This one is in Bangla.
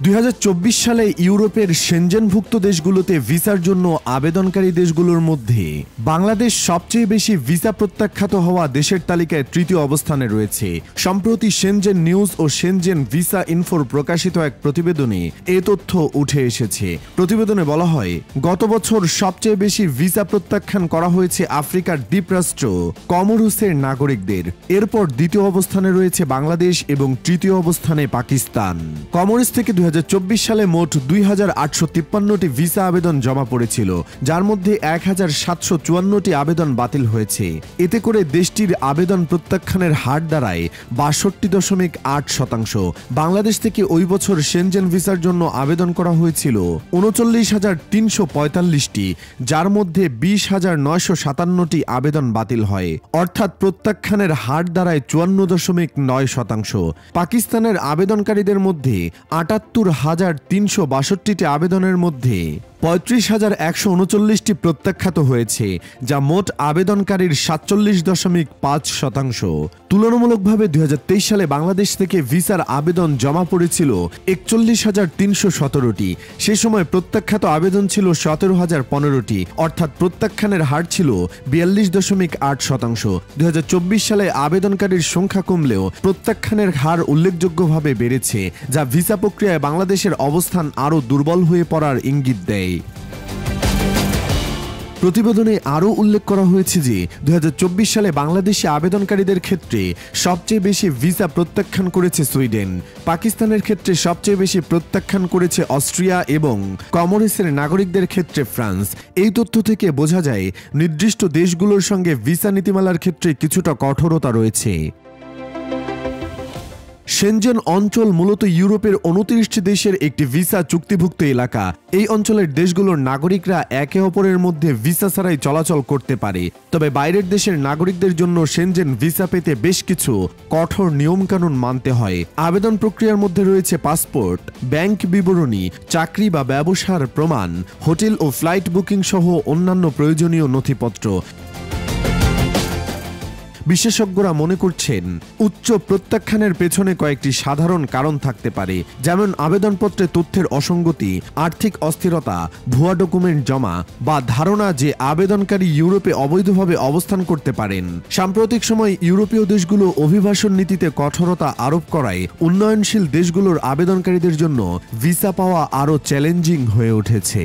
2024 সালে ইউরোপের সেনজেনভুক্ত দেশগুলোতে ভিসার জন্য আবেদনকারী দেশগুলোর মধ্যে বাংলাদেশ সবচেয়ে বেশি ভিসা প্রত্যাখ্যাত হওয়া দেশের তালিকায় তৃতীয় অবস্থানে রয়েছে। সম্প্রতি সেনজেন নিউজ ও সেনজেন ভিসা ইনফোর প্রকাশিত এক প্রতিবেদনে এ তথ্য উঠে এসেছে। প্রতিবেদনে বলা হয়, গত বছর সবচেয়ে বেশি ভিসা প্রত্যাখ্যান করা হয়েছে আফ্রিকার দ্বীপরাষ্ট্র কমোরোসের নাগরিকদের। এরপর দ্বিতীয় অবস্থানে রয়েছে বাংলাদেশ এবং তৃতীয় অবস্থানে পাকিস্তান। কমোরোস থেকে 2024 সালে মোট 2853টি ভিসা আবেদন জমা পড়েছিল, যার মধ্যে 1754টি আবেদন বাতিল হয়েছে। এতে করে দেশটির আবেদন প্রত্যাখ্যানের হার দাঁড়ায় 62.8%। বাংলাদেশ থেকে ওই বছর সেনজেন ভিসার জন্য আবেদন করা হয়েছিল 39,345টি, যার মধ্যে 20,957টি আবেদন বাতিল হয়, অর্থাৎ প্রত্যাখ্যানের হার দাঁড়ায় 54.9%। পাকিস্তানের আবেদনকারীদের মধ্যে 78,362টি আবেদনের মধ্যে 35,139টি প্রত্যাখ্যাত হয়েছে, যা মোট আবেদনকারীর 47.5%। তুলনামূলকভাবে 2023 সালে বাংলাদেশ থেকে ভিসার আবেদন জমা পড়েছিল 41,317টি। সে সময় প্রত্যাখ্যাত আবেদন ছিল 17,015টি, অর্থাৎ প্রত্যাখ্যানের হার ছিল 42.8%। 2024 সালে আবেদনকারীর সংখ্যা কমলেও প্রত্যাখ্যানের হার উল্লেখযোগ্যভাবে বেড়েছে, যা ভিসা প্রক্রিয়ায় বাংলাদেশের অবস্থান আরও দুর্বল হয়ে পড়ার ইঙ্গিত দেয়। প্রতিবেদনে আরও উল্লেখ করা হয়েছে যে 2024 সালে বাংলাদেশি আবেদনকারীদের ক্ষেত্রে সবচেয়ে বেশি ভিসা প্রত্যাখ্যান করেছে সুইডেন, পাকিস্তানের ক্ষেত্রে সবচেয়ে বেশি প্রত্যাখ্যান করেছে অস্ট্রিয়া এবং কমোরোসের নাগরিকদের ক্ষেত্রে ফ্রান্স। এই তথ্য থেকে বোঝা যায় নির্দিষ্ট দেশগুলোর সঙ্গে ভিসা নীতিমালার ক্ষেত্রে কিছুটা কঠোরতা রয়েছে। সেনজেন অঞ্চল মূলত ইউরোপের 29টি দেশের একটি ভিসা চুক্তিভুক্ত এলাকা। এই অঞ্চলের দেশগুলোর নাগরিকরা একে অপরের মধ্যে ভিসা ছাড়াই চলাচল করতে পারে। তবে বাইরের দেশের নাগরিকদের জন্য সেনজেন ভিসা পেতে বেশ কিছু কঠোর নিয়মকানুন মানতে হয়। আবেদন প্রক্রিয়ার মধ্যে রয়েছে পাসপোর্ট, ব্যাংক বিবরণী, চাকরি বা ব্যবসার প্রমাণ, হোটেল ও ফ্লাইট বুকিং সহ অন্যান্য প্রয়োজনীয় নথিপত্র। বিশেষজ্ঞরা মনে করছেন, উচ্চ প্রত্যাখ্যানের পেছনে কয়েকটি সাধারণ কারণ থাকতে পারে, যেমন আবেদনপত্রে তথ্যের অসঙ্গতি, আর্থিক অস্থিরতা, ভুয়া ডকুমেন্ট জমা বা ধারণা যে আবেদনকারী ইউরোপে অবৈধভাবে অবস্থান করতে পারেন। সাম্প্রতিক সময় ইউরোপীয় দেশগুলো অভিবাসন নীতিতে কঠোরতা আরোপ করায় উন্নয়নশীল দেশগুলোর আবেদনকারীদের জন্য ভিসা পাওয়া আরও চ্যালেঞ্জিং হয়ে উঠেছে।